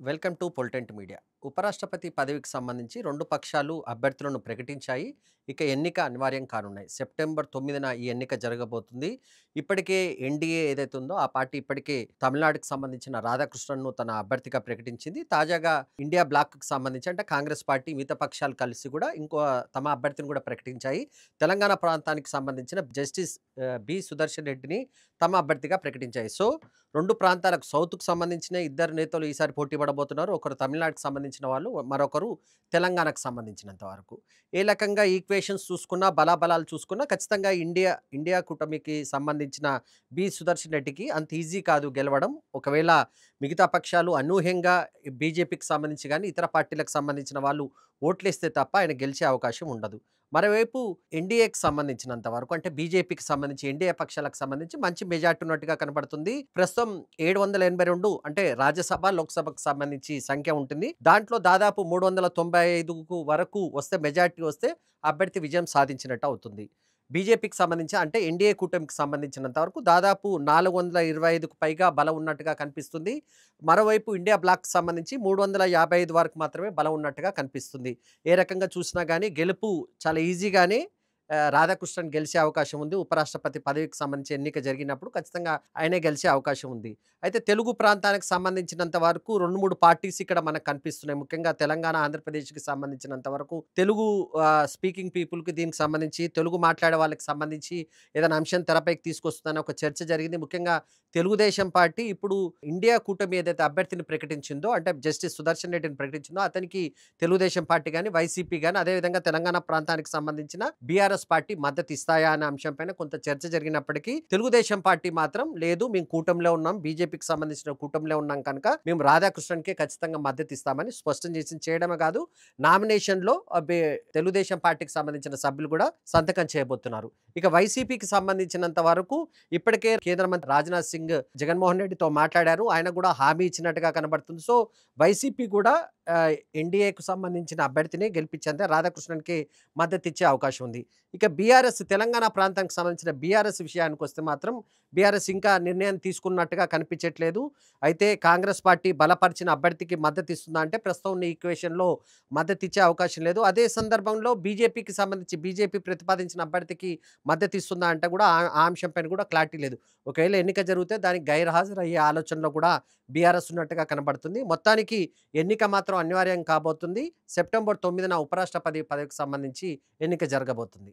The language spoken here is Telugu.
Welcome to పొలిటెంట్ media. ఉపరాష్ట్రపతి పదవికి సంబంధించి 2 పక్షాలు అభ్యర్థులను ప్రకటించాయి. ఇక ఎన్నిక అనివార్యం కానున్నాయి. సెప్టెంబర్ 9న ఈ ఎన్నిక జరగబోతుంది. ఇప్పటికే ఎన్‌డీఏ ఏదైతే ఉందో ఆ పార్టీ ఇప్పటికే తమిళనాడుకి సంబంధించిన రాధాకృష్ణన్‌ను తన అభ్యర్థిగా ప్రకటించింది. తాజాగా ఇండియా బ్లాక్‌కి సంబంధించి అంటే కాంగ్రెస్ పార్టీ మిగతా పక్షాలు కలిసి కూడా తమ అభ్యర్థిని కూడా ప్రకటించాయి. తెలంగాణ ప్రాంతానికి సంబంధించిన జస్టిస్ బి. సుదర్శన్ రెడ్డిని తమ అభ్యర్థిగా ప్రకటించాయి. సో 2 ప్రాంతాలకు సౌత్‌కు సంబంధించిన ఇద్దరు నేతలు ఈసారి పోటీ పడబోతున్నారు. ఒకరు తమిళనాడుకి సంబంధించిన వాళ్ళు, మరొకరు తెలంగాణకు సంబంధించినంత వరకు. ఏ రకంగా ఈక్వేషన్స్ చూసుకున్నా, బలాబలాలు చూసుకున్నా ఖచ్చితంగా ఇండియా కూటమికి సంబంధించిన బి. సుదర్శన్ రెడ్డికి అంత ఈజీ కాదు గెలవడం. ఒకవేళ మిగతా పక్షాలు అనూహ్యంగా బీజేపీకి సంబంధించి గాని, ఇతర పార్టీలకు సంబంధించిన వాళ్ళు ఓట్లేస్తే తప్ప ఆయన గెలిచే అవకాశం ఉండదు. మరోవైపు ఎన్‌డీఏకి సంబంధించినంత వరకు అంటే బీజేపీకి సంబంధించి ఎన్‌డీఏ పక్షాలకు సంబంధించి మంచి మెజార్టీ ఉన్నట్టుగా కనపడుతుంది. ప్రస్తుతం 782 అంటే రాజ్యసభ, లోక్‌సభకు సంబంధించి సంఖ్య ఉంటుంది. దాంట్లో దాదాపు 395కు వరకు వస్తే మెజార్టీ వస్తే అభ్యర్థి విజయం సాధించినట్టు అవుతుంది. బీజేపీకి సంబంధించి అంటే ఎన్‌డీఏ కూటమికి సంబంధించినంత వరకు దాదాపు 425కు పైగా బలం ఉన్నట్టుగా కనిపిస్తుంది. మరోవైపు ఇండియా బ్లాక్‌కి సంబంధించి 355 వరకు మాత్రమే బలం ఉన్నట్టుగా కనిపిస్తుంది. ఏ రకంగా చూసినా గానీ గెలుపు చాలా ఈజీగానే రాధాకృష్ణన్ గెలిచే అవకాశం ఉంది. ఉపరాష్ట్రపతి పదవికి సంబంధించి ఎన్నిక జరిగినప్పుడు ఖచ్చితంగా ఆయనే గెలిచే అవకాశం ఉంది. అయితే తెలుగు ప్రాంతానికి సంబంధించినంత వరకు 2, 3 పార్టీస్ ఇక్కడ మనకు కనిపిస్తున్నాయి. ముఖ్యంగా తెలంగాణ, ఆంధ్రప్రదేశ్‌కి సంబంధించినంత వరకు తెలుగు స్పీకింగ్ పీపుల్‌కి దీనికి సంబంధించి, తెలుగు మాట్లాడే వాళ్ళకి సంబంధించి ఏదైనా అంశం తెరపైకి తీసుకొస్తుందని ఒక చర్చ జరిగింది. ముఖ్యంగా తెలుగుదేశం పార్టీ ఇప్పుడు ఇండియా కూటమి ఏదైతే అభ్యర్థిని ప్రకటించిందో అంటే జస్టిస్ సుదర్శన్ రెడ్డిని ప్రకటించిందో అతనికి తెలుగుదేశం పార్టీ గాని, వైసీపీ గాని అదేవిధంగా తెలంగాణ ప్రాంతానికి సంబంధించిన బీఆర్ఎస్ పార్టీ మద్దతు ఇస్తాయా అనే అంశం పైన కొంత చర్చ జరిగినప్పటికీ తెలుగుదేశం పార్టీ మాత్రం లేదు మేము కూటమిలో ఉన్నాం. బీజేపీకి సంబంధించిన కూటమిలో ఉన్నాం కనుక మేము రాధాకృష్ణన్‌కే ఖచ్చితంగా మద్దతు ఇస్తామని స్పష్టం చేయడమే కాదు నామినేషన్‌లో తెలుగుదేశం పార్టీకి సంబంధించిన సభ్యులు కూడా సంతకం చేయబోతున్నారు. ఇక వైసీపీకి సంబంధించినంత వరకు ఇప్పటికే కేంద్ర మంత్రి రాజ్‌నాథ్ సింగ్ జగన్మోహన్ రెడ్డితో మాట్లాడారు. ఆయన కూడా హామీ ఇచ్చినట్టుగా కనబడుతుంది. సో వైసీపీ కూడా ఎన్‌డీఏకు సంబంధించిన అభ్యర్థిని గెలిపించేంత రాధాకృష్ణన్‌కి మద్దతు ఇచ్చే అవకాశం ఉంది. ఇక బీఆర్ఎస్ తెలంగాణ ప్రాంతానికి సంబంధించిన బీఆర్ఎస్ విషయానికొస్తే మాత్రం బీఆర్ఎస్ ఇంకా నిర్ణయం తీసుకున్నట్టుగా కనిపించట్లేదు. అయితే కాంగ్రెస్ పార్టీ బలపరిచిన అభ్యర్థికి మద్దతు ఇస్తుందా అంటే ప్రస్తుతం ఉన్న ఈక్వేషన్‌లో మద్దతు ఇచ్చే అవకాశం లేదు. అదే సందర్భంలో బీజేపీకి సంబంధించి బీజేపీ ప్రతిపాదించిన అభ్యర్థికి మద్దతు ఇస్తుందా అంటే కూడా ఆ అంశం పైన కూడా క్లారిటీ లేదు. ఒకవేళ ఎన్నిక జరిగితే దానికి గైర్హాజరయ్యే ఆలోచనలో కూడా బీఆర్ఎస్ ఉన్నట్టుగా కనబడుతుంది. మొత్తానికి ఎన్నిక మాత్రం అనివార్యం కాబోతుంది. సెప్టెంబర్ 9న ఉపరాష్ట్రపతి పదవికి సంబంధించి ఎన్నిక జరగబోతుంది.